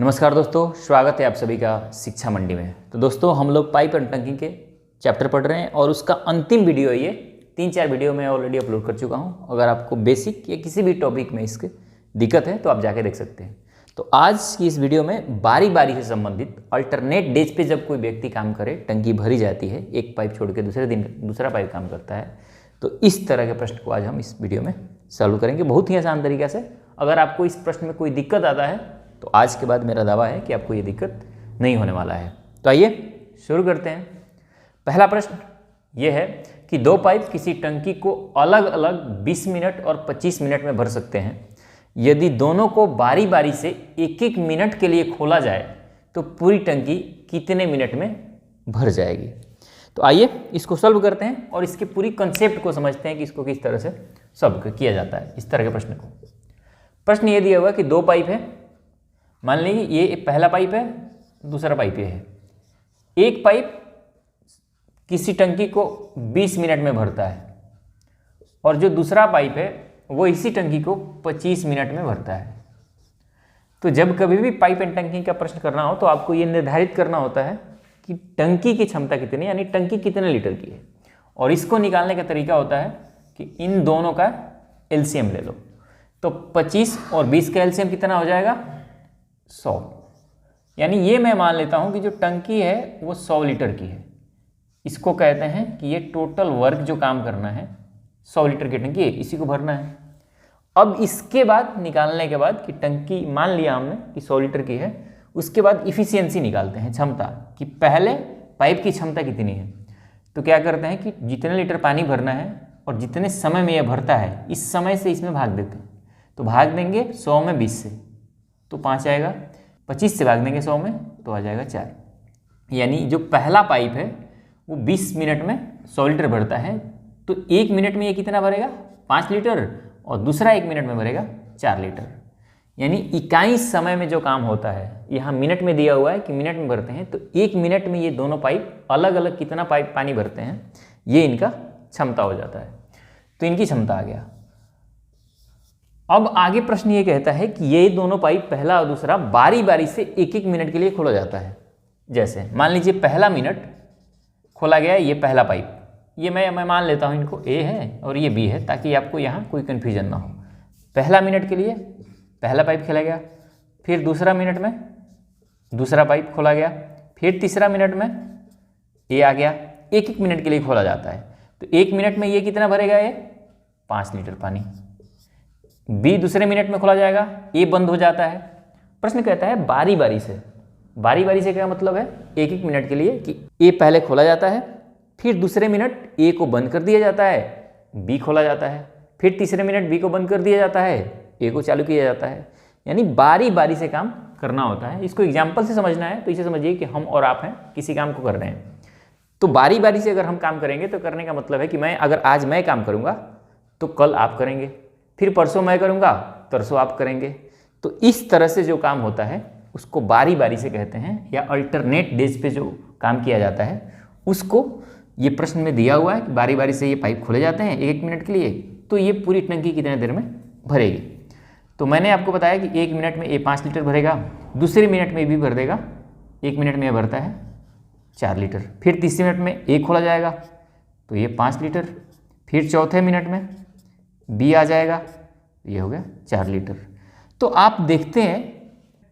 नमस्कार दोस्तों, स्वागत है आप सभी का शिक्षा मंडी में। तो दोस्तों, हम लोग पाइप एंड टंकी के चैप्टर पढ़ रहे हैं और उसका अंतिम वीडियो है ये। 3-4 वीडियो मैं ऑलरेडी अपलोड कर चुका हूँ। अगर आपको बेसिक या किसी भी टॉपिक में इसके दिक्कत है तो आप जाके देख सकते हैं। तो आज की इस वीडियो में बारी बारी से संबंधित अल्टरनेट डेज पे जब कोई व्यक्ति काम करे, टंकी भरी जाती है, एक पाइप छोड़ के दूसरे दिन दूसरा पाइप काम करता है, तो इस तरह के प्रश्न को आज हम इस वीडियो में सॉल्व करेंगे बहुत ही आसान तरीके से। अगर आपको इस प्रश्न में कोई दिक्कत आता है तो आज के बाद मेरा दावा है कि आपको ये दिक्कत नहीं होने वाला है। तो आइए शुरू करते हैं। पहला प्रश्न ये है कि दो पाइप किसी टंकी को अलग अलग 20 मिनट और 25 मिनट में भर सकते हैं। यदि दोनों को बारी बारी से एक एक मिनट के लिए खोला जाए तो पूरी टंकी कितने मिनट में भर जाएगी। तो आइए इसको सॉल्व करते हैं और इसके पूरी कंसेप्ट को समझते हैं कि इसको किस तरह से सॉल्व किया जाता है इस तरह के प्रश्न को। प्रश्न ये दिया हुआ कि दो पाइप है, मान लीजिए ये पहला पाइप है, दूसरा पाइप ये है। एक पाइप किसी टंकी को 20 मिनट में भरता है और जो दूसरा पाइप है वो इसी टंकी को 25 मिनट में भरता है। तो जब कभी भी पाइप एंड टंकी का प्रश्न करना हो तो आपको ये निर्धारित करना होता है कि टंकी की क्षमता कितनी, यानी टंकी कितने लीटर की है। और इसको निकालने का तरीका होता है कि इन दोनों का एलसीएम ले लो। तो 25 और 20 का एलसीएम कितना हो जाएगा? 100। यानी ये मैं मान लेता हूँ कि जो टंकी है वो 100 लीटर की है। इसको कहते हैं कि ये टोटल वर्क जो काम करना है 100 लीटर की टंकी है, इसी को भरना है। अब इसके बाद निकालने के बाद कि टंकी मान लिया हमने कि 100 लीटर की है, उसके बाद इफिशियंसी निकालते हैं, क्षमता, कि पहले पाइप की क्षमता कितनी है। तो क्या करते हैं कि जितने लीटर पानी भरना है और जितने समय में यह भरता है इस समय से इसमें भाग देते हैं। तो भाग देंगे 100 में 20 से तो 5 आएगा, 25 से भाग देंगे 100 में तो आ जाएगा 4। यानी जो पहला पाइप है वो 20 मिनट में 100 लीटर भरता है, तो 1 मिनट में ये कितना भरेगा? 5 लीटर, और दूसरा 1 मिनट में भरेगा 4 लीटर। यानी इकाई समय में जो काम होता है, यहाँ मिनट में दिया हुआ है कि मिनट में भरते हैं, तो 1 मिनट में ये दोनों पाइप अलग अलग कितना पाइप पानी भरते हैं, ये इनका क्षमता हो जाता है। तो इनकी क्षमता आ गया। अब आगे प्रश्न ये कहता है कि ये दोनों पाइप पहला और दूसरा बारी बारी से एक एक मिनट के लिए खोला जाता है। जैसे मान लीजिए पहला मिनट खोला गया है, ये पहला पाइप, ये मैं मान लेता हूँ इनको ए है और ये बी है, ताकि आपको यहाँ कोई कन्फ्यूजन ना हो। पहला मिनट के लिए पहला पाइप खोला गया, फिर दूसरा मिनट में दूसरा पाइप खोला गया, फिर तीसरा मिनट में ए आ गया। एक एक मिनट के लिए खोला जाता है। तो 1 मिनट में ये कितना भरेगा? ये 5 लीटर पानी। बी दूसरे मिनट में खोला जाएगा, ए बंद हो जाता है। प्रश्न कहता है बारी बारी से। बारी बारी से क्या मतलब है? एक एक मिनट के लिए कि ए पहले खोला जाता है, फिर दूसरे मिनट ए को बंद कर दिया जाता है, बी खोला जाता है, फिर तीसरे मिनट बी को बंद कर दिया जाता है, ए को चालू किया जाता है। यानी बारी बारी से काम करना होता है। इसको एग्जाम्पल से समझना है तो इसे समझिए कि हम और आप हैं, किसी काम को कर रहे हैं। तो बारी बारी से अगर हम काम करेंगे तो करने का मतलब है कि आज मैं काम करूँगा तो कल आप करेंगे, फिर परसों मैं करूँगा, परसों आप करेंगे। तो इस तरह से जो काम होता है उसको बारी बारी से कहते हैं, या अल्टरनेट डेज पे जो काम किया जाता है उसको ये प्रश्न में दिया हुआ है कि बारी बारी से ये पाइप खोले जाते हैं एक मिनट के लिए, तो ये पूरी टंकी कितने देर में भरेगी। तो मैंने आपको बताया कि 1 मिनट में ये 5 लीटर भरेगा, दूसरे मिनट में भी भर देगा, 1 मिनट में ये भरता है 4 लीटर, फिर तीसरे मिनट में ए खोला जाएगा तो ये 5 लीटर, फिर चौथे मिनट में बी आ जाएगा, ये हो गया 4 लीटर। तो आप देखते हैं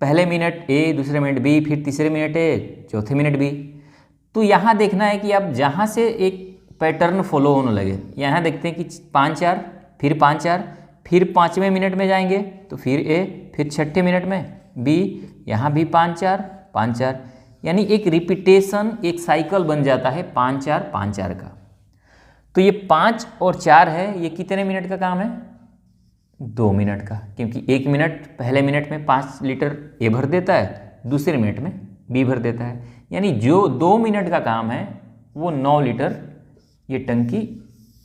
पहले मिनट ए, दूसरे मिनट बी, फिर तीसरे मिनट ए, चौथे मिनट बी। तो यहाँ देखना है कि आप जहाँ से एक पैटर्न फॉलो होने लगे। यहाँ देखते हैं कि 5-4, फिर 5-4, फिर 5वें मिनट में जाएंगे तो फिर ए, फिर 6ठे मिनट में बी, यहाँ भी 5-4, 5-4। यानी एक रिपीटेशन, एक साइकिल बन जाता है 5-4, 5-4 का। तो ये 5 और 4 है, ये कितने मिनट का काम है? 2 मिनट का, क्योंकि 1 मिनट पहले मिनट में 5 लीटर ए भर देता है, दूसरे मिनट में बी भर देता है। यानी जो 2 मिनट का काम है वो 9 लीटर ये टंकी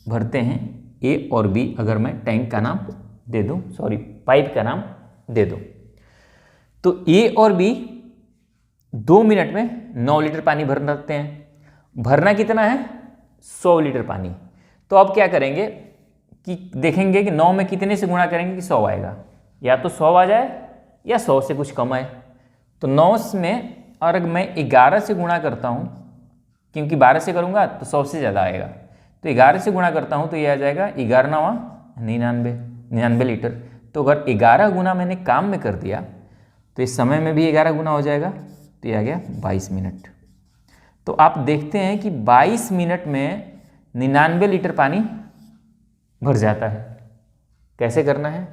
भरते हैं, ए और बी। अगर मैं टैंक का नाम दे दूं, पाइप का नाम दे दूं, तो ए और बी 2 मिनट में 9 लीटर पानी भर सकते हैं। भरना कितना है? 100 लीटर पानी। तो अब क्या करेंगे कि देखेंगे कि 9 में कितने से गुणा करेंगे कि 100 आएगा। या तो 100 आ जाए या 100 से कुछ कम आए। तो 9 में और अगर मैं 11 से गुणा करता हूँ, क्योंकि 12 से करूँगा तो 100 से ज़्यादा आएगा, तो 11 से गुणा करता हूँ तो ये आ जाएगा 99 लीटर। तो अगर 11 गुना मैंने काम में कर दिया तो इस समय में भी 11 गुना हो जाएगा, तो ये आ गया 22 मिनट। तो आप देखते हैं कि 22 मिनट में 99 लीटर पानी भर जाता है। कैसे करना है?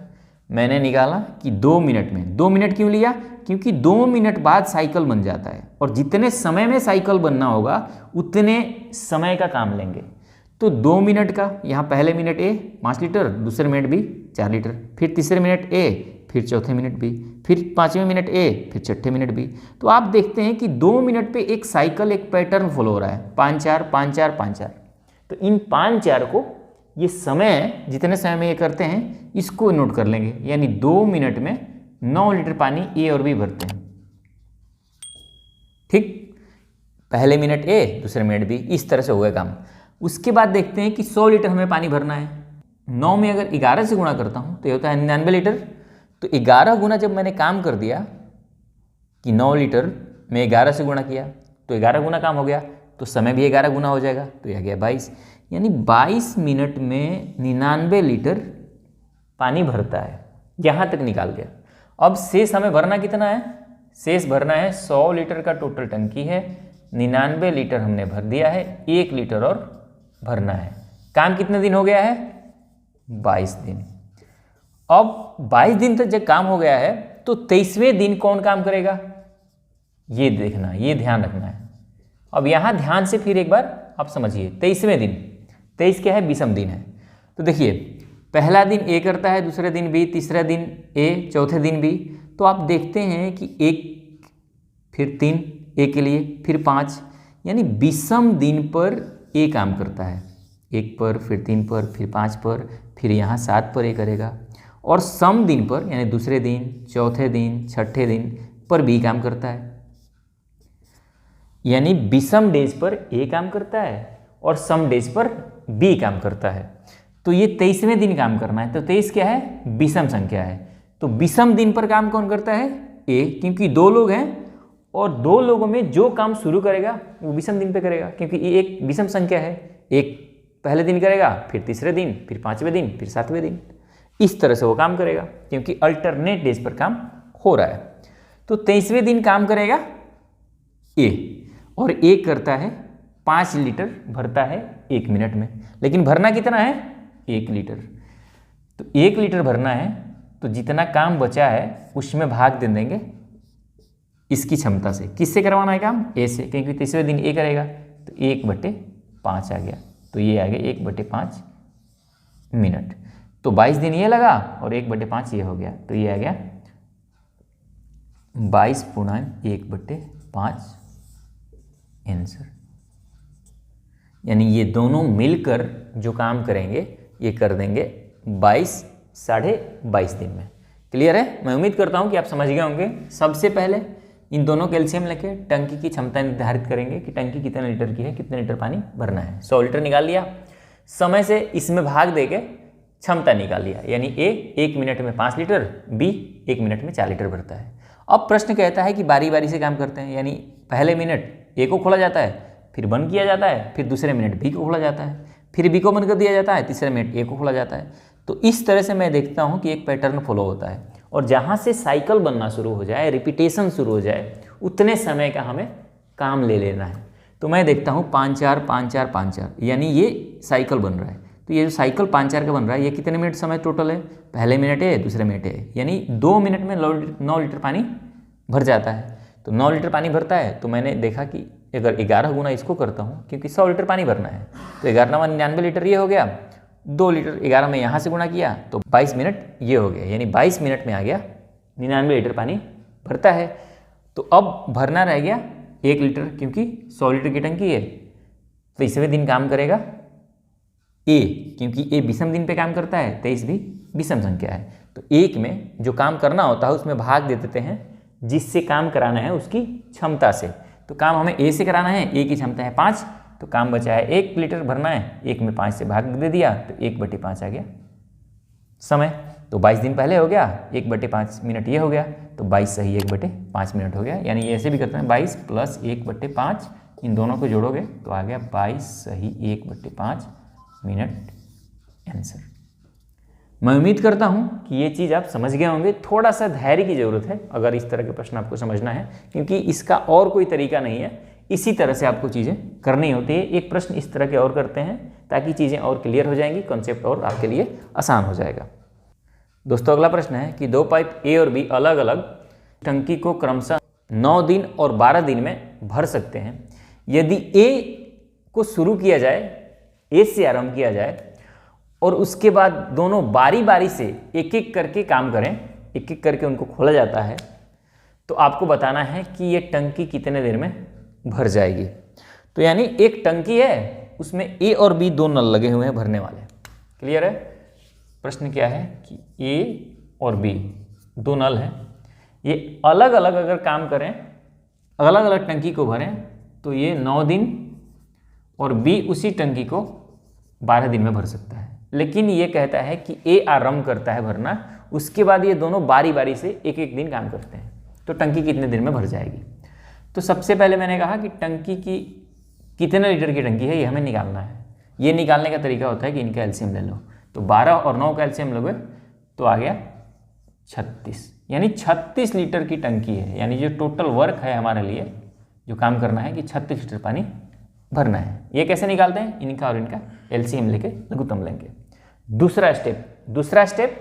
मैंने निकाला कि 2 मिनट में। 2 मिनट क्यों लिया? क्योंकि 2 मिनट बाद साइकिल बन जाता है, और जितने समय में साइकिल बनना होगा उतने समय का काम लेंगे। तो 2 मिनट का, यहाँ पहले मिनट ए 5 लीटर, दूसरे मिनट बी 4 लीटर, फिर तीसरे मिनट ए, फिर चौथे मिनट बी, फिर 5वें मिनट ए, फिर छठे मिनट बी। तो आप देखते हैं कि 2 मिनट पे एक साइकिल, एक पैटर्न फॉलो हो रहा है, 5-4 5-4 5-4। तो इन 5-4 को, ये समय, जितने समय में ये करते हैं, इसको नोट कर लेंगे। यानी 2 मिनट में 9 लीटर पानी ए और बी भरते हैं। ठीक, पहले मिनट ए, दूसरे मिनट बी, इस तरह से हो गया काम। उसके बाद देखते हैं कि 100 लीटर हमें पानी भरना है। 9 में अगर 11 से गुणा करता हूँ तो ये होता है 99 लीटर। तो 11 गुना जब मैंने काम कर दिया कि 9 लीटर में 11 से गुणा किया तो 11 गुना काम हो गया, तो समय भी 11 गुना हो जाएगा, तो यह गया 22। यानी 22 मिनट में 99 लीटर पानी भरता है। यहाँ तक निकाल गया। अब शेष हमें भरना कितना है? शेष भरना है 100 लीटर का टोटल टंकी है, 99 लीटर हमने भर दिया है, 1 लीटर और भरना है। काम कितने दिन हो गया है? 22 दिन। अब 22 दिन तक जब काम हो गया है तो 23वें दिन कौन काम करेगा? ये देखना, ये ध्यान रखना है। अब यहाँ ध्यान से फिर एक बार आप समझिए। 23वें दिन, 23 क्या है? विषम दिन है। तो देखिए, पहला दिन ए करता है, दूसरे दिन बी, तीसरा दिन ए, चौथे दिन बी। तो आप देखते हैं कि 1, फिर 3 ए के लिए, फिर 5, यानी विषम दिन पर ए काम करता है। 1 पर, फिर 3 पर, फिर 5 पर, फिर यहाँ 7 पर ए करेगा। और सम दिन पर, यानी दूसरे दिन, चौथे दिन, छठे दिन पर बी काम करता है। यानी विषम डेज पर ए काम करता है और सम डेज पर बी काम करता है। तो ये 23वें दिन काम करना है। तो 23 क्या है? विषम संख्या है। तो विषम दिन पर काम कौन करता है? ए, क्योंकि 2 लोग हैं और 2 लोगों में जो काम शुरू करेगा वो विषम दिन पे करेगा, क्योंकि ये एक विषम संख्या है। एक पहले दिन करेगा, फिर तीसरे दिन, फिर 5वें दिन, फिर 7वें दिन, इस तरह से वो काम करेगा, क्योंकि अल्टरनेट डेज पर काम हो रहा है। तो 23वें दिन काम करेगा ए, और ए करता है 5 लीटर, भरता है 1 मिनट में। लेकिन भरना कितना है? 1 लीटर। तो 1 लीटर भरना है, तो जितना काम बचा है उसमें भाग दे देंगे इसकी क्षमता से। किससे करवाना है काम? ए से, क्योंकि तीसरे दिन ए करेगा। तो 1/5 आ गया, तो ये आ गया 1/5 मिनट। तो 22 दिन ये लगा और 1/5 ये हो गया, तो ये आ गया 22/1/5 आंसर। यानी ये दोनों मिलकर जो काम करेंगे ये कर देंगे 22 साढ़े 22 दिन में। क्लियर है? मैं उम्मीद करता हूँ कि आप समझ गए होंगे। सबसे पहले इन दोनों कैल्शियम लेके टंकी की क्षमता निर्धारित करेंगे कि टंकी कितने लीटर की है, कितने लीटर पानी भरना है। 100 लीटर निकाल लिया, समय से इसमें भाग देके क्षमता निकाल लिया। यानी ए 1 मिनट में 5 लीटर, बी 1 मिनट में 4 लीटर भरता है। अब प्रश्न कहता है कि बारी बारी से काम करते हैं, यानी पहले मिनट ए को खोला जाता है, फिर बंद किया जाता है, फिर दूसरे मिनट बी को खोला जाता है, फिर बी को बंद कर दिया जाता है, तीसरे मिनट ए को खोला जाता है। तो इस तरह से मैं देखता हूँ कि एक पैटर्न फॉलो होता है, और जहाँ से साइकिल बनना शुरू हो जाए, रिपीटेशन शुरू हो जाए, उतने समय का हमें काम ले लेना है। तो मैं देखता हूँ 5-4 5-4 5-4, यानी ये साइकिल बन रहा है। तो ये जो साइकिल 5-4 का बन रहा है, ये कितने मिनट समय टोटल है? पहले मिनट है, दूसरे मिनट है, यानी 2 मिनट में 9 लीटर पानी भर जाता है। तो 9 लीटर पानी भरता है। तो मैंने देखा कि अगर 11 गुना इसको करता हूँ, क्योंकि 100 लीटर पानी भरना है, तो 11 99 लीटर ये हो गया। 2 लीटर 11 में यहाँ से गुणा किया तो 22 मिनट ये हो गया, यानी 22 मिनट में आ गया 99 लीटर पानी भरता है। तो अब भरना रह गया 1 लीटर, क्योंकि 100 लीटर की टंकी है। तो 23वें दिन काम करेगा ए, क्योंकि ए विषम दिन पे काम करता है, 23 भी विषम संख्या है। तो 1 में जो काम करना होता है उसमें भाग दे देते हैं जिससे काम कराना है उसकी क्षमता से। तो काम हमें ए से कराना है, ए की क्षमता है 5, तो काम बचा है 1 लीटर भरना है, 1 में 5 से भाग दे दिया तो 1/5 आ गया समय। तो 22 दिन पहले हो गया, 1/5 मिनट ये हो गया, तो 22 सही 1/5 मिनट हो गया। यानी ये ऐसे भी करते हैं 22 + 1/5, इन दोनों को जोड़ोगे तो आ गया 22 सही 1/5 मिनट आंसर। मैं उम्मीद करता हूँ कि ये चीज़ आप समझ गए होंगे। थोड़ा सा धैर्य की ज़रूरत है अगर इस तरह के प्रश्न आपको समझना है, क्योंकि इसका और कोई तरीका नहीं है, इसी तरह से आपको चीज़ें करनी होती है। एक प्रश्न इस तरह के और करते हैं ताकि चीज़ें और क्लियर हो जाएंगी, कॉन्सेप्ट और आपके लिए आसान हो जाएगा। दोस्तों अगला प्रश्न है कि दो पाइप ए और बी अलग अलग टंकी को क्रमशः 9 दिन और 12 दिन में भर सकते हैं। यदि ए को शुरू किया जाए, ए से आरंभ किया जाए और उसके बाद दोनों बारी बारी से एक एक करके काम करें, एक एक करके उनको खोला जाता है, तो आपको बताना है कि ये टंकी कितने देर में भर जाएगी। तो यानी एक टंकी है, उसमें ए और बी दो नल लगे हुए हैं भरने वाले। क्लियर है? प्रश्न क्या है कि ए और बी दो नल हैं, ये अलग अलग अगर काम करें, अलग अलग टंकी को भरें, तो ये 9 दिन और बी उसी टंकी को 12 दिन में भर सकता है। लेकिन ये कहता है कि ए आरंभ करता है भरना, उसके बाद ये दोनों बारी बारी से एक एक दिन काम करते हैं, तो टंकी कितने दिन में भर जाएगी। तो सबसे पहले मैंने कहा कि टंकी की कितने लीटर की टंकी है ये हमें निकालना है। ये निकालने का तरीका होता है कि इनका एलसीएम ले लो, तो 12 और 9 का एलसीएम लोगे तो आ गया 36, यानी 36 लीटर की टंकी है। यानी जो टोटल वर्क है हमारे लिए, जो काम करना है कि 36 लीटर पानी भरना है। ये कैसे निकालते हैं? इनका और इनका एलसीएम लेके लघुत्तम लेंगे। दूसरा स्टेप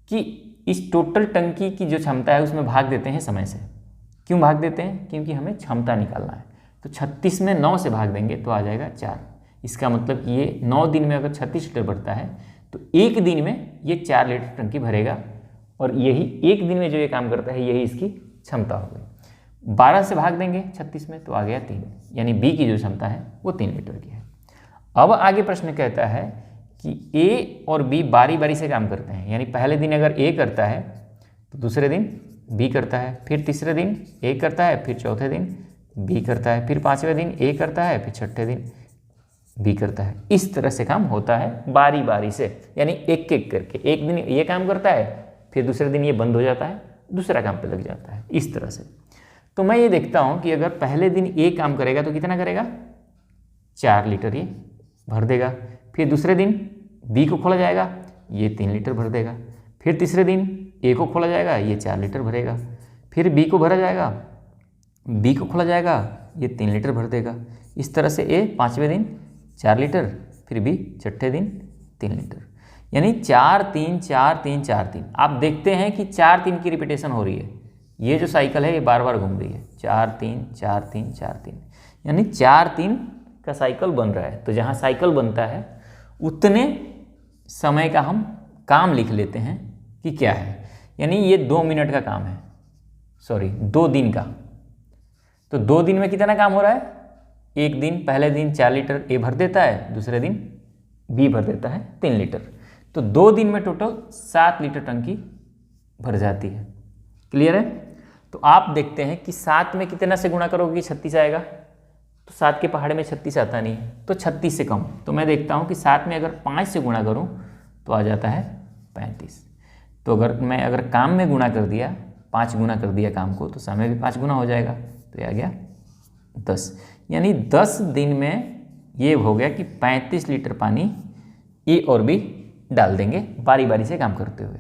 कि इस टोटल टंकी की जो क्षमता है उसमें भाग देते हैं समय से। क्यों भाग देते हैं? क्योंकि हमें क्षमता निकालना है। तो 36 में 9 से भाग देंगे तो आ जाएगा 4। इसका मतलब कि ये 9 दिन में अगर 36 लीटर भरता है तो एक दिन में ये 4 लीटर टंकी भरेगा, और यही एक दिन में जो ये काम करता है यही इसकी क्षमता हो गई। 12 से भाग देंगे 36 में तो आ गया 3, यानी बी की जो क्षमता है वो 3 लीटर की है। अब आगे प्रश्न कहता है कि ए और बी बारी बारी से काम करते हैं, यानी पहले दिन अगर ए करता है तो दूसरे दिन बी करता है, फिर तीसरे दिन ए करता है, फिर चौथे दिन बी करता है, फिर 5वें दिन ए करता है, फिर 6ठे दिन बी करता है। इस तरह से काम होता है बारी बारी से, यानी एक एक करके। एक दिन ये काम करता है, फिर दूसरे दिन ये बंद हो जाता है, दूसरा काम पे लग जाता है, इस तरह से। तो मैं ये देखता हूँ कि अगर पहले दिन ए काम करेगा तो कितना करेगा? 4 लीटर ये भर देगा। फिर दूसरे दिन बी को खोला जाएगा, ये 3 लीटर भर देगा। फिर तीसरे दिन ए को खोला जाएगा, ये 4 लीटर भरेगा। फिर बी को भरा जाएगा, बी को खोला जाएगा, ये 3 लीटर भर देगा। इस तरह से ए 5वें दिन 4 लीटर, फिर बी 6ठे दिन 3 लीटर, यानी 4 3 4 3 4 3। आप देखते हैं कि 4 3 की रिपीटेशन हो रही है। ये जो साइकिल है ये बार बार घूम रही है, 4 3 4 3 4 3, यानी 4 3 का साइकिल बन रहा है। तो जहाँ साइकिल बनता है उतने समय का हम काम लिख लेते हैं कि क्या है, यानी ये 2 मिनट का काम है, 2 दिन का। तो 2 दिन में कितना काम हो रहा है? एक दिन, पहले दिन 4 लीटर ए भर देता है, दूसरे दिन बी भर देता है 3 लीटर। तो 2 दिन में टोटल 7 लीटर टंकी भर जाती है। क्लियर है? तो आप देखते हैं कि 7 में कितना से गुणा करोगे कि 36 आएगा? तो 7 के पहाड़े में 36 आता नहीं है, तो 36 से कम। तो मैं देखता हूँ कि 7 में अगर 5 से गुणा करूँ तो आ जाता है 35। तो अगर काम में गुणा कर दिया, 5 गुना कर दिया काम को, तो समय भी 5 गुना हो जाएगा, तो ये आ गया 10। यानी 10 दिन में ये हो गया कि 35 लीटर पानी ए और बी डाल देंगे बारी बारी से काम करते हुए।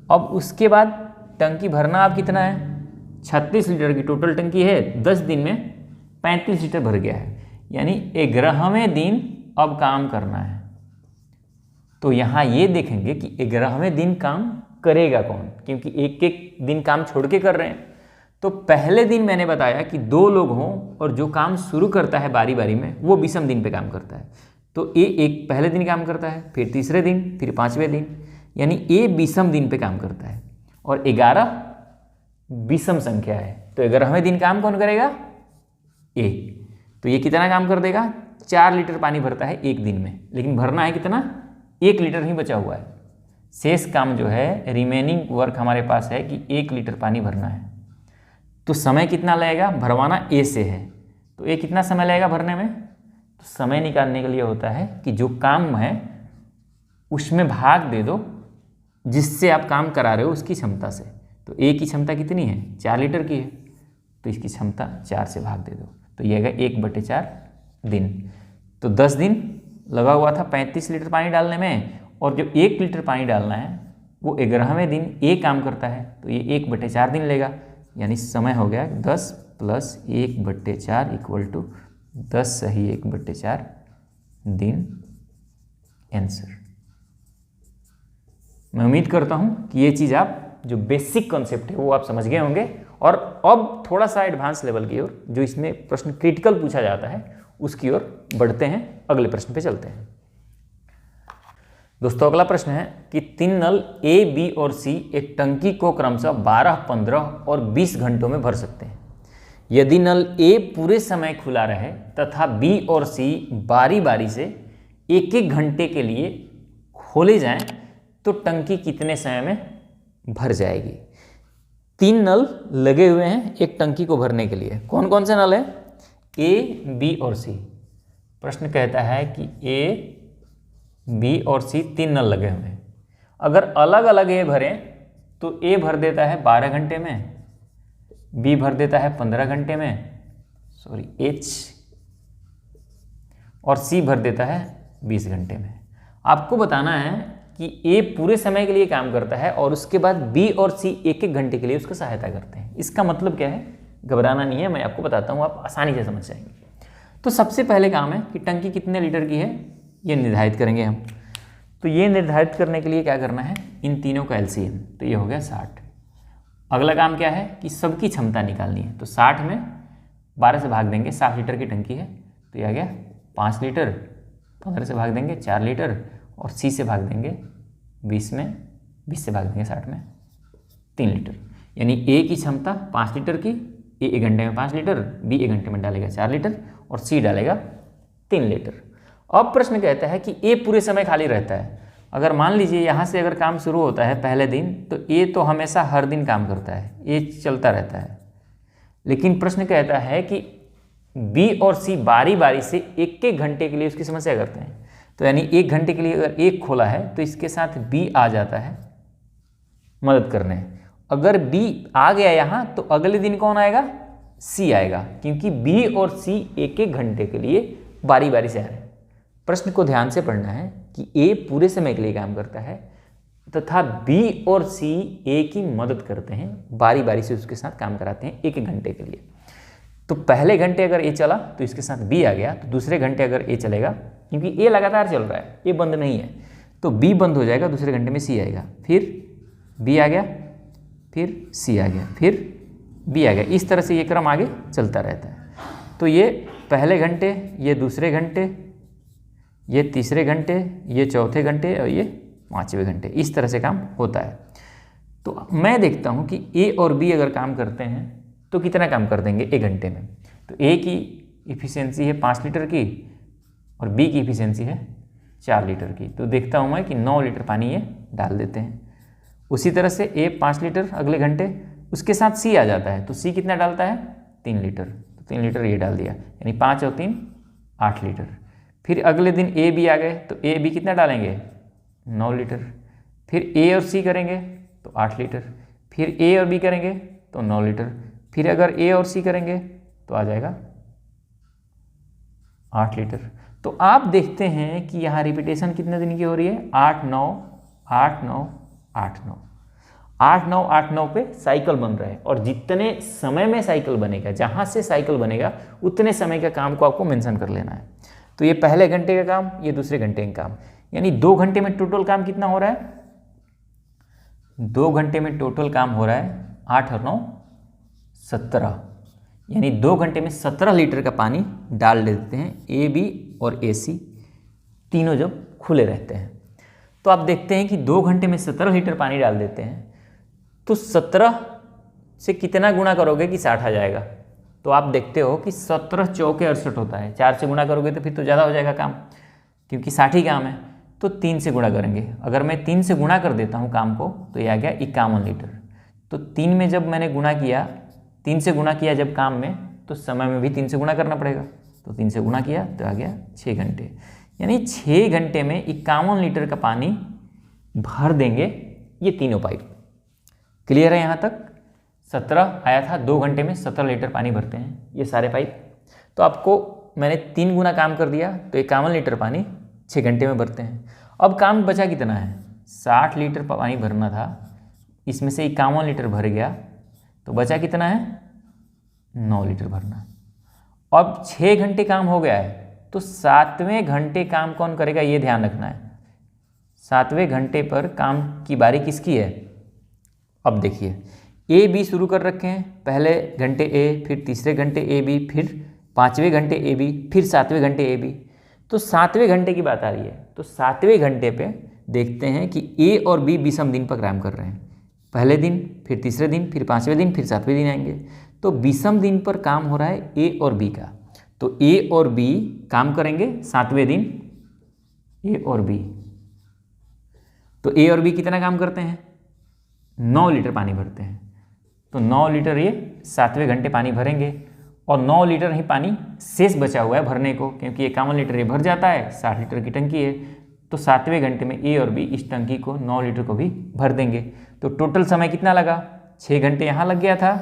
अब उसके बाद टंकी भरना आप कितना है? 36 लीटर की टोटल टंकी है, 10 दिन में 35 लीटर भर गया है, यानी 11वें दिन अब काम करना है। तो यहाँ ये देखेंगे कि 11वें दिन काम करेगा कौन, क्योंकि एक एक दिन काम छोड़ के कर रहे हैं। तो पहले दिन मैंने बताया कि 2 लोग हों और जो काम शुरू करता है बारी बारी में वो विषम दिन पे काम करता है। तो ए एक पहले दिन काम करता है, फिर तीसरे दिन, फिर 5वें दिन, यानी ए विषम दिन पे काम करता है और 11 विषम संख्या है। तो 11वें दिन काम कौन करेगा? ए। तो ये कितना काम कर देगा? 4 लीटर पानी भरता है एक दिन में, लेकिन भरना है कितना? 1 लीटर ही बचा हुआ है। शेष काम जो है, रिमेनिंग वर्क हमारे पास है कि 1 लीटर पानी भरना है। तो समय कितना लगेगा? भरवाना ए से है, तो ए कितना समय लगेगा भरने में? तो समय निकालने के लिए होता है कि जो काम है उसमें भाग दे दो जिससे आप काम करा रहे हो उसकी क्षमता से। तो ए की क्षमता कितनी है, 4 लीटर की है, तो इसकी क्षमता 4 से भाग दे दो, तो ये आएगा 1/4 दिन। तो 10 दिन लगा हुआ था 35 लीटर पानी डालने में, और जो 1 लीटर पानी डालना है वो 11वें दिन ए काम करता है, तो ये 1/4 दिन लेगा। यानी समय हो गया 10 + 1/4 = 10 सही 1/4 दिन आंसर। मैं उम्मीद करता हूँ कि ये चीज़ आप जो बेसिक कॉन्सेप्ट है वो आप समझ गए होंगे। और अब थोड़ा सा एडवांस लेवल की ओर, जो इसमें प्रश्न क्रिटिकल पूछा जाता है, उसकी ओर बढ़ते हैं। अगले प्रश्न पे चलते हैं दोस्तों। अगला प्रश्न है कि 3 नल ए, बी और सी एक टंकी को क्रमशः 12, 15 और 20 घंटों में भर सकते हैं। यदि नल ए पूरे समय खुला रहे तथा बी और सी बारी बारी से 1-1 घंटे के लिए खोले जाएं, तो टंकी कितने समय में भर जाएगी। 3 नल लगे हुए हैं एक टंकी को भरने के लिए। कौन कौन से नल है, ए, बी और सी। प्रश्न कहता है कि ए, बी और सी 3 नल लगे हुए हैं। अगर अलग अलग ए भरें तो ए भर देता है 12 घंटे में, बी भर देता है 15 घंटे में, एच, और सी भर देता है 20 घंटे में। आपको बताना है कि ए पूरे समय के लिए काम करता है और उसके बाद बी और सी 1-1 घंटे के लिए उसको सहायता करते हैं। इसका मतलब क्या है, घबराना नहीं है, मैं आपको बताता हूँ, आप आसानी से समझ जाएंगे। तो सबसे पहले काम है कि टंकी कितने लीटर की है ये निर्धारित करेंगे हम। तो ये निर्धारित करने के लिए क्या करना है, इन तीनों का एलसीएम, तो ये हो गया 60। अगला काम क्या है कि सबकी क्षमता निकालनी है। तो 60 में 12 से भाग देंगे, 60 लीटर की टंकी है, तो ये आ गया 5 लीटर। 15 से भाग देंगे 4 लीटर, और सी से भाग देंगे 20 में, 20 से भाग देंगे 60 में 3 लीटर। यानी ए की क्षमता 5 लीटर की, ए 1 घंटे में 5 लीटर, बी 1 घंटे में डालेगा 4 लीटर, और सी डालेगा 3 लीटर। अब प्रश्न कहता है कि ए पूरे समय खाली रहता है। अगर मान लीजिए यहाँ से अगर काम शुरू होता है पहले दिन, तो ए तो हमेशा हर दिन काम करता है, ए चलता रहता है। लेकिन प्रश्न कहता है कि बी और सी बारी बारी से 1-1 घंटे के लिए उसकी समस्या करते हैं। तो यानी 1 घंटे के लिए अगर एक खोला है तो इसके साथ बी आ जाता है मदद करने। अगर बी आ गया यहाँ तो अगले दिन कौन आएगा, सी आएगा, क्योंकि बी और सी 1-1 घंटे के लिए बारी बारी से आ रहे हैं। प्रश्न को ध्यान से पढ़ना है कि ए पूरे समय के लिए काम करता है तथा बी और सी ए की मदद करते हैं, बारी बारी से उसके साथ काम कराते हैं 1-1 घंटे के लिए। तो पहले घंटे अगर ए चला तो इसके साथ बी आ गया, तो दूसरे घंटे अगर ए चलेगा, क्योंकि ए लगातार चल रहा है, ए बंद नहीं है, तो बी बंद हो जाएगा, दूसरे घंटे में सी आएगा, फिर बी आ गया, फिर सी आ गया, फिर बी आ गया। इस तरह से ये क्रम आगे चलता रहता है। तो ये पहले घंटे, ये दूसरे घंटे, ये तीसरे घंटे, ये चौथे घंटे, और ये 5वें घंटे, इस तरह से काम होता है। तो मैं देखता हूँ कि ए और बी अगर काम करते हैं तो कितना काम कर देंगे 1 घंटे में। तो ए की इफ़िशियंसी है 5 लीटर की और बी की इफ़िशियंसी है 4 लीटर की। तो देखता हूँ मैं कि 9 लीटर पानी ये डाल देते हैं। उसी तरह से ए 5 लीटर अगले घंटे, उसके साथ सी आ जाता है, तो सी कितना डालता है 3 लीटर, तो 3 लीटर ये डाल दिया, यानी 5 और 3 8 लीटर। फिर अगले दिन ए बी आ गए, तो ए बी कितना डालेंगे 9 लीटर। फिर ए और सी करेंगे तो 8 लीटर, फिर ए और बी करेंगे तो 9 लीटर, फिर अगर ए और सी करेंगे तो आ जाएगा 8 लीटर। तो आप देखते हैं कि यहाँ रिपीटेशन कितने दिन की हो रही है, 8 9 8 9 8 9 8 9 8 9 पे साइकिल बन रहा है। और जितने समय में साइकिल बनेगा, जहाँ से साइकिल बनेगा उतने समय का काम को आपको मेंशन कर लेना है। तो ये पहले घंटे का काम, ये दूसरे घंटे का काम, यानी 2 घंटे में टोटल काम कितना हो रहा है, 2 घंटे में टोटल काम हो रहा है 8 और 9 17, यानी 2 घंटे में 17 लीटर का पानी डाल देते हैं ए बी और ए सी तीनों जब खुले रहते हैं। तो आप देखते हैं कि 2 घंटे में 17 लीटर पानी डाल देते हैं, तो 17 से कितना गुणा करोगे कि 60 आ जाएगा। तो आप देखते हो कि 17 चौके 68 होता है, 4 से गुणा करोगे तो फिर तो ज़्यादा हो जाएगा काम, क्योंकि 60 ही काम है। तो 3 से गुणा करेंगे, अगर मैं 3 से गुणा कर देता हूँ काम को तो ये आ गया 51 लीटर। तो 3 में जब मैंने गुणा किया, 3 से गुणा किया जब काम में, तो समय में भी 3 से गुणा करना पड़ेगा। तो 3 से गुणा किया तो आ गया 6 घंटे, यानी 6 घंटे में 51 लीटर का पानी भर देंगे ये तीनों पाइप। क्लियर है यहाँ तक? 17 आया था, 2 घंटे में 17 लीटर पानी भरते हैं ये सारे पाइप। तो आपको मैंने 3 गुना काम कर दिया, तो 51 लीटर पानी 6 घंटे में भरते हैं। अब काम बचा कितना है? 60 लीटर पानी भरना था, इसमें से 51 लीटर भर गया, तो बचा कितना है? 9 लीटर भरना। अब 6 घंटे काम हो गया है, तो 7वें घंटे काम कौन करेगा ये ध्यान रखना है। 7वें घंटे पर काम की बारी किसकी है? अब देखिए ए बी शुरू कर रखे हैं, पहले घंटे ए, फिर तीसरे घंटे ए बी, फिर 5वें घंटे ए बी, फिर 7वें घंटे ए बी। तो 7वें घंटे की बात आ रही है, तो 7वें घंटे पे देखते हैं कि ए और बी विषम दिन पर काम कर रहे हैं। पहले दिन, फिर तीसरे दिन, फिर 5वें दिन, फिर 7वें दिन आएंगे। तो विषम दिन पर काम हो रहा है ए और बी का, तो ए और बी काम करेंगे 7वें दिन, ए और बी। तो ए और बी कितना काम करते हैं? 9 लीटर पानी भरते हैं। तो 9 लीटर ये 7वें घंटे पानी भरेंगे, और 9 लीटर ही पानी शेष बचा हुआ है भरने को, क्योंकि 51 लीटर ये भर जाता है, 60 लीटर की टंकी है। तो 7वें घंटे में ए और बी इस टंकी को 9 लीटर को भी भर देंगे। तो टोटल समय कितना लगा? 6 घंटे यहाँ लग गया था,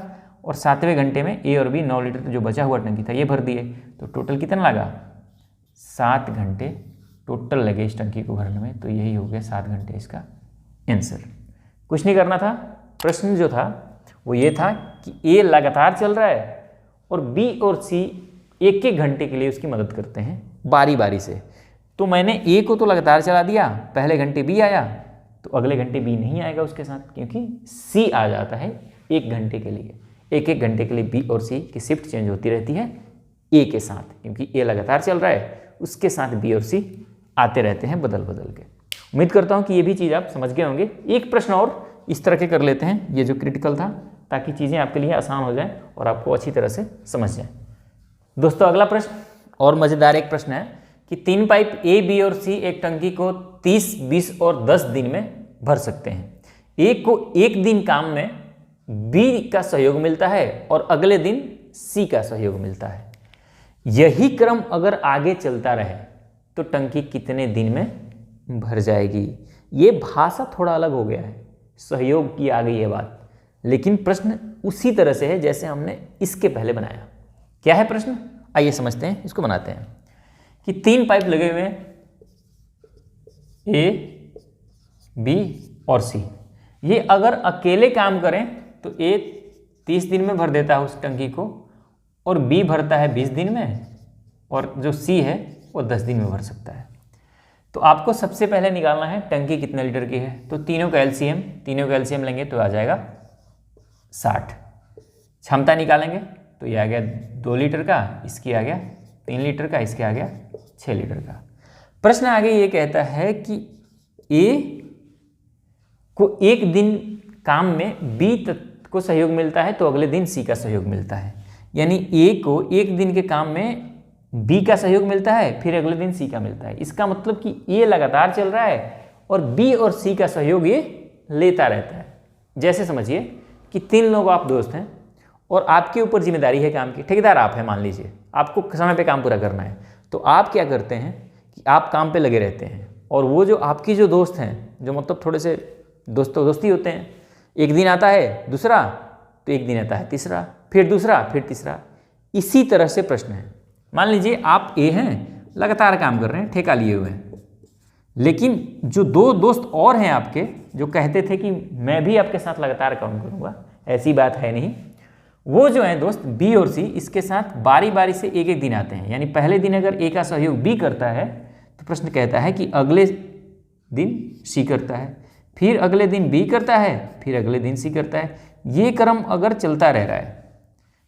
और 7वें घंटे में ए और बी 9 लीटर जो बचा हुआ टंकी था ये भर दिए। तो टोटल कितना लगा? 7 घंटे टोटल लगे इस टंकी को भरने में। तो यही हो गया 7 घंटे इसका आंसर। कुछ नहीं करना था, प्रश्न जो था वो ये था कि ए लगातार चल रहा है और बी और सी एक एक घंटे के लिए उसकी मदद करते हैं बारी बारी से। तो मैंने ए को तो लगातार चला दिया, पहले घंटे बी आया, तो अगले घंटे बी नहीं आएगा उसके साथ, क्योंकि सी आ जाता है 1 घंटे के लिए। एक एक घंटे के लिए बी और सी की शिफ्ट चेंज होती रहती है ए के साथ, क्योंकि ए लगातार चल रहा है, उसके साथ बी और सी आते रहते हैं बदल बदल के। उम्मीद करता हूँ कि ये भी चीज़ आप समझ गए होंगे। एक प्रश्न और इस तरह के कर लेते हैं, ये जो क्रिटिकल था, ताकि चीज़ें आपके लिए आसान हो जाएं और आपको अच्छी तरह से समझ जाएं। दोस्तों अगला प्रश्न और मज़ेदार एक प्रश्न है कि 3 पाइप ए बी और सी एक टंकी को 30, 20 और 10 दिन में भर सकते हैं। ए को 1 दिन काम में बी का सहयोग मिलता है और अगले दिन सी का सहयोग मिलता है। यही क्रम अगर आगे चलता रहे तो टंकी कितने दिन में भर जाएगी? ये भाषा थोड़ा अलग हो गया है, सहयोग की आ गई है बात, लेकिन प्रश्न उसी तरह से है जैसे हमने इसके पहले बनाया। क्या है प्रश्न? आइए समझते हैं, इसको बनाते हैं कि 3 पाइप लगे हुए हैं ए, बी और सी। ये अगर अकेले काम करें तो ए 30 दिन में भर देता है उस टंकी को, और बी भरता है 20 दिन में, और जो सी है वो 10 दिन में भर सकता है। तो आपको सबसे पहले निकालना है टंकी कितने लीटर की है। तो तीनों का एलसीएम लेंगे तो आ जाएगा 60। क्षमता निकालेंगे तो ये आ गया 2 लीटर का, इसकी आ गया 3 लीटर का, इसके आ गया 6 लीटर का। प्रश्न आगे ये कहता है कि ए को 1 दिन काम में बी को सहयोग मिलता है तो अगले दिन सी का सहयोग मिलता है। यानी ए को 1 दिन के काम में बी का सहयोग मिलता है, फिर अगले दिन सी का मिलता है। इसका मतलब कि ए लगातार चल रहा है और बी और सी का सहयोग ये लेता रहता है। जैसे समझिए कि 3 लोग आप दोस्त हैं और आपके ऊपर जिम्मेदारी है काम की, ठेकेदार आप हैं मान लीजिए, आपको समय पे काम पूरा करना है। तो आप क्या करते हैं कि आप काम पे लगे रहते हैं, और वो जो आपकी जो दोस्त हैं, जो मतलब थोड़े से दोस्ती होते हैं, एक दिन आता है दूसरा, तो एक दिन आता है तीसरा, फिर दूसरा, फिर तीसरा। इसी तरह से प्रश्न है। मान लीजिए आप ए हैं, लगातार काम कर रहे हैं, ठेका लिए हुए हैं, लेकिन जो 2 दोस्त और हैं आपके जो कहते थे कि मैं भी आपके साथ लगातार काम करूंगा, ऐसी बात है नहीं। वो जो है दोस्त बी और सी, इसके साथ बारी बारी से एक दिन आते हैं। यानी पहले दिन अगर ए का सहयोग बी करता है तो प्रश्न कहता है कि अगले दिन सी करता है, फिर अगले दिन बी करता है, फिर अगले दिन सी करता है। ये क्रम अगर चलता रह रहा है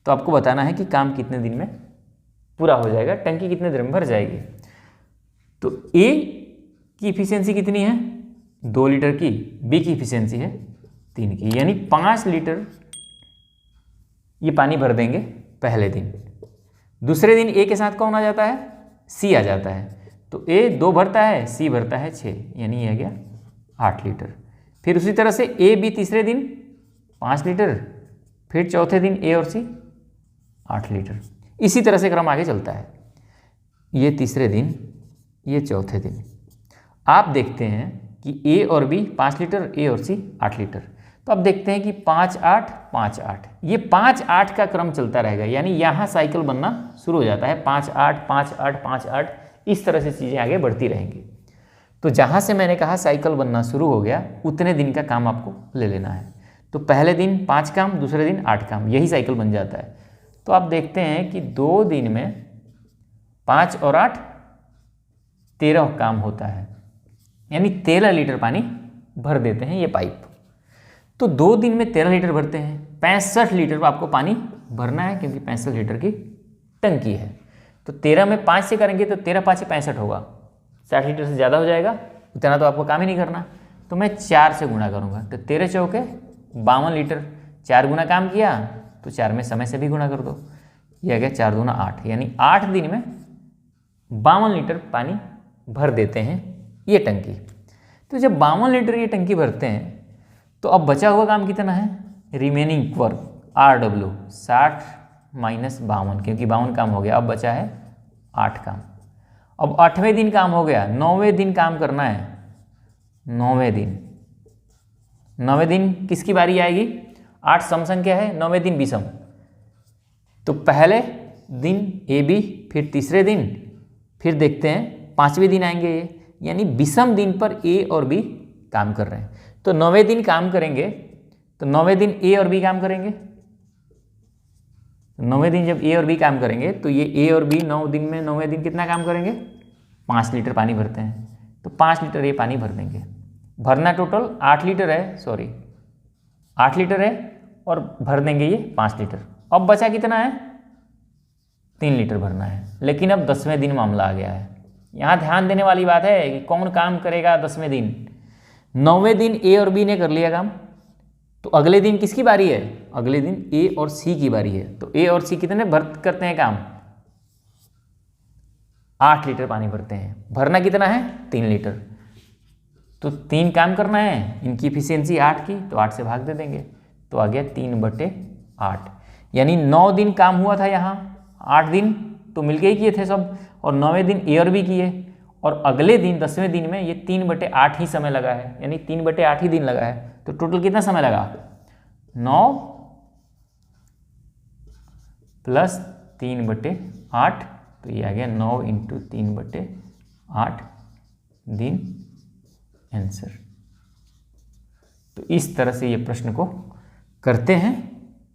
तो आपको बताना है कि काम कितने दिन में पूरा हो जाएगा, टंकी कितने दिन में भर जाएगी। तो ए की इफिशियंसी कितनी है? 2 लीटर की, बी की इफिशियंसी है 3 की, यानी 5 लीटर ये पानी भर देंगे पहले दिन। दूसरे दिन ए के साथ कौन आ जाता है? सी आ जाता है। तो ए 2 भरता है, सी भरता है 6, यानी ये आ गया 8 लीटर। फिर उसी तरह से ए बी तीसरे दिन 5 लीटर, फिर चौथे दिन ए और सी 8 लीटर। इसी तरह से क्रम आगे चलता है। ये तीसरे दिन, ये चौथे दिन। आप देखते हैं कि ए और बी 5 लीटर, ए और सी 8 लीटर। तो अब देखते हैं कि 5 8 5 8, ये 5 8 का क्रम चलता रहेगा, यानी यहाँ साइकिल बनना शुरू हो जाता है 5 8 5 8 5 8, इस तरह से चीज़ें आगे बढ़ती रहेंगी। तो जहाँ से मैंने कहा साइकिल बनना शुरू हो गया, उतने दिन का काम आपको ले लेना है। तो पहले दिन 5 काम, दूसरे दिन 8 काम, यही साइकिल बन जाता है। तो आप देखते हैं कि 2 दिन में 5 और 8 13 काम होता है, यानी 13 लीटर पानी भर देते हैं ये पाइप। तो 2 दिन में 13 लीटर भरते हैं, 65 लीटर पर आपको पानी भरना है, क्योंकि 65 लीटर की टंकी है। तो 13 में 5 से करेंगे तो 13 5 65 होगा, 60 लीटर से ज़्यादा हो जाएगा, उतना तो आपको काम ही नहीं करना। तो मैं 4 से गुणा करूँगा, तो 13 चौके 52 लीटर, 4 गुना काम किया तो 4 में समय से भी गुणा कर दो, ये आ गया 4 दूना 8, यानी 8 दिन में 52 लीटर पानी भर देते हैं ये टंकी। तो जब 52 लीटर ये टंकी भरते हैं तो अब बचा हुआ काम कितना है, रिमेनिंग वर्क RW 60 माइनस 52, क्योंकि 52 काम हो गया, अब बचा है 8 काम। अब 8वें दिन काम हो गया, 9वें दिन काम करना है। 9वें दिन किसकी बारी आएगी, 8 सम संख्या है, 9वें दिन विषम। तो पहले दिन AB, फिर तीसरे दिन, फिर देखते हैं 5वें दिन आएंगे ये, यानी विषम दिन पर A और B काम कर रहे हैं। तो 9वें दिन काम करेंगे, तो 9वें दिन A और B काम करेंगे। 9वें दिन जब A और B काम करेंगे तो ये A और B 9 दिन में 9वें दिन कितना काम करेंगे, 5 लीटर पानी भरते हैं, तो 5 लीटर ये पानी भर देंगे। भरना टोटल 8 लीटर है, 8 लीटर है, और भर देंगे ये 5 लीटर। अब बचा कितना है, 3 लीटर भरना है। लेकिन अब 10वें दिन मामला आ गया है। यहाँ ध्यान देने वाली बात है कि कौन काम करेगा 10वें दिन। 9वें दिन A और B ने कर लिया काम, तो अगले दिन किसकी बारी है, अगले दिन A और C की बारी है। तो A और C कितने करते हैं काम, 8 लीटर पानी भरते हैं। भरना कितना है, 3 लीटर। तो 3 काम करना है, इनकी इफिशियंसी 8 की, तो 8 से भाग दे देंगे, तो आ गया 3/8, यानी 9 दिन काम हुआ था यहाँ, 8 दिन तो मिलके ही किए थे सब, और 9वें दिन A और B किए, और अगले दिन 10वें दिन में ये 3/8 ही समय लगा है, यानी 3/8 ही दिन लगा है। तो टोटल कितना समय लगा, 9 प्लस 3/8, तो ये आ गया 9 × 3/8 दिन आंसर। तो इस तरह से ये प्रश्न को करते हैं।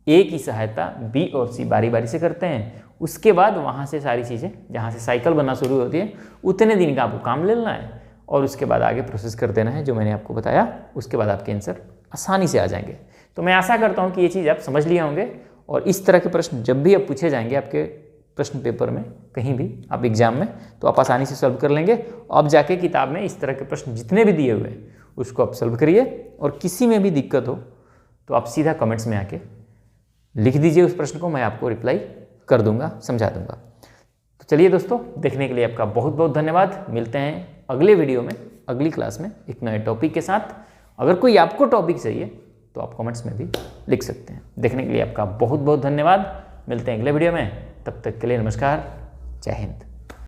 A की सहायता B और C बारी बारी से करते हैं, उसके बाद वहाँ से सारी चीज़ें, जहाँ से साइकिल बनना शुरू होती है उतने दिन का आपको काम ले लेना है, और उसके बाद आगे प्रोसेस कर देना है जो मैंने आपको बताया। उसके बाद आपके आंसर आसानी से आ जाएंगे। तो मैं आशा करता हूँ कि ये चीज़ आप समझ लिए होंगे, और इस तरह के प्रश्न जब भी अब पूछे जाएंगे आपके प्रश्न पेपर में, कहीं भी आप एग्जाम में, तो आप आसानी से सॉल्व कर लेंगे। अब जाके किताब में इस तरह के प्रश्न जितने भी दिए हुए हैं उसको आप सॉल्व करिए, और किसी में भी दिक्कत हो तो आप सीधा कमेंट्स में आके लिख दीजिए उस प्रश्न को, मैं आपको रिप्लाई कर दूंगा, समझा दूंगा। तो चलिए दोस्तों, देखने के लिए आपका बहुत बहुत धन्यवाद। मिलते हैं अगले वीडियो में, अगली क्लास में एक नए टॉपिक के साथ। अगर कोई आपको टॉपिक चाहिए तो आप कमेंट्स में भी लिख सकते हैं। देखने के लिए आपका बहुत बहुत धन्यवाद। मिलते हैं अगले वीडियो में, तब तक के लिए नमस्कार, जय हिंद।